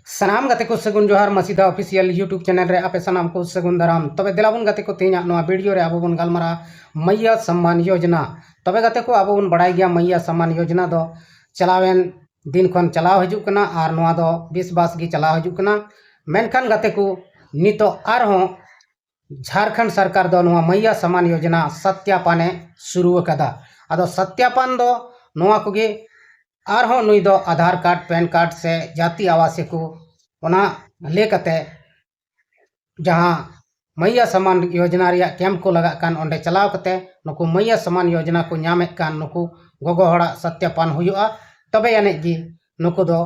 सनाम गते को सगुन जोहार मसीदा ऑफिशियल यूट्यूब चैनल रे आपे सनाम को सगुन दाराम तबे दिलाबुन गते को तेना नोआ वीडियो रे आबो बन गालमारा मैया सम्मान योजना तबे गते को आबो बन बड़ाई गया मैया सम्मान योजना दो चलावेन दिन खन चलाव हजु कना आर नोआ दो 20 बास गी चलाव हजु कना मेनखान गते को नितो आर हो झारखंड सरकार दो नोआ मैया सम्मान योजना सत्यापाने शुरू कदा आदो सत्यापान दो नोआ कोगे आरहो नुई दो आधार कार्ड पैन कार्ड से जाति आवासीय को ओना लेकते जहाँ मैया सम्मान योजना रिया कैंप को लगा कान ओंडे चलाव कते नुकु मैया सम्मान योजना को नामे कान नुकु गोगो हड़ा सत्यापान हुयुआ तबे यानी जी नुकु दो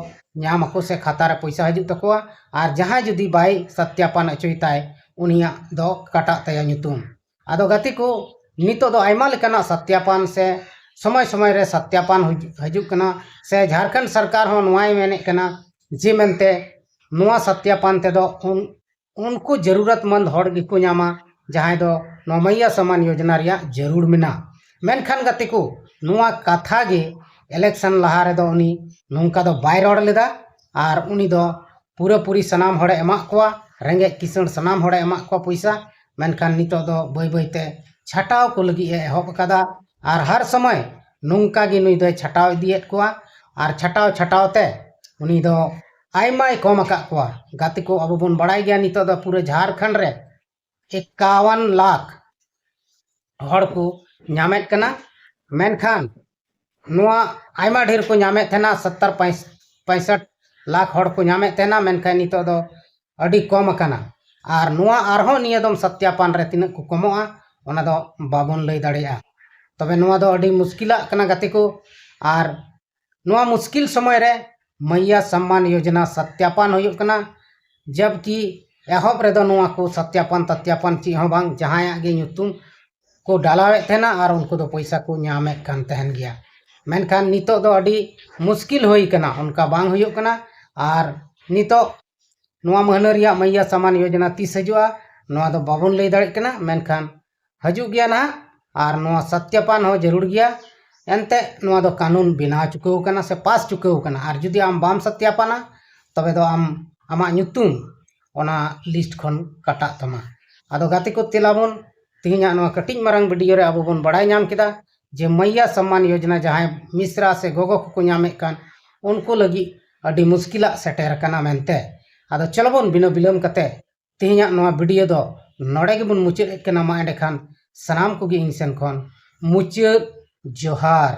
नामको से खाता रे पैसा हजु तकोआ आर जहाँ जुदी बाई सत्यापान अचुइताय उनिया दो काटा तया nyutum आदो गति को नितो दो आइमा लेकाना सत्यापान से समय समय रे सत्यापान हजु कना से झारखंड सरकार हो नोआई मेने कना जे मेनते नोआ सत्यापान ते दो उनको जरूरतमंद हड़ गिको नामा जहां दो नो मैया सम्मान योजना रिया जरूर मिना मेनखान गति को नोआ कथा गे इलेक्शन लहा रे दो उनी नोंका दो बाय रोड लेदा आर उनी दो पूरा पूरी सनाम हड़े एमा कोआ रेंगे किसण सनाम हड़े एमा को पैसा मेनखान नितो दो बय बयते छाटाव को लगी एहब कदा आर हर समय नोंका गे नुई दो छटाव इदियत कोआ आर छटाव ते उनी दो आइमाय कम अका कोआ गाते को अब बन बड़ाई गया नितो दो पूरे झारखंड रे 51 लाख हड़ को नामेत कना मेनखान नोआ आइमा ढेर को नामेत थेना 70-65 लाख हड़ को नामेत थेना मेनखान नितो दो अडी कम अकाना आर नोआ आरहो नियदम सत्यापान रे तिना को कमोआ ओना दो बाबन लई दाड़ेया तबे नोआ दो अडी मुश्किला कना गाते को आर नोआ मुश्किल समय रे मैया सम्मान योजना सत्यापान होयुक कना जबकि एहब रे दो नोआ को सत्यापान ची हो बांग जहां गे nyutum को डालावे थेना आर उनको दो पैसा को नामे कान तहन गया मेनखान नितो दो अडी मुश्किल होई कना उनका बांग होयुक कना आर नितो नोआ महीना रिया मैया सम्मान योजना 30 हजुआ नोआ दो बाबन लई दाड़े कना मेनखान हजु गया ना आर नोआ सत्यापान हो जरूर गया एनते नोआ दो कानून बिना चुकाव कना से पास चुकाव कना आर जुदी आम बाम सत्यापाना तबे दो आम आमा nyutum ओना लिस्ट खन काटा तमा आदो गाते को तेलाबन तिहिना नोआ कटिज मारंग वीडियो रे आबो बन बड़ाई नाम किदा जे मैया सम्मान योजना जहां मिश्रा से गोगो को नामे कान उनको लगी अडी मुश्किला सेटेर कना मेनते आदो चलबन बिना बिलम कते तिहिना नोआ वीडियो दो नोडे गे बन मुचाद कना मा एंडे खान सनाम को गे इंग सेन खन मुचाद जोहार।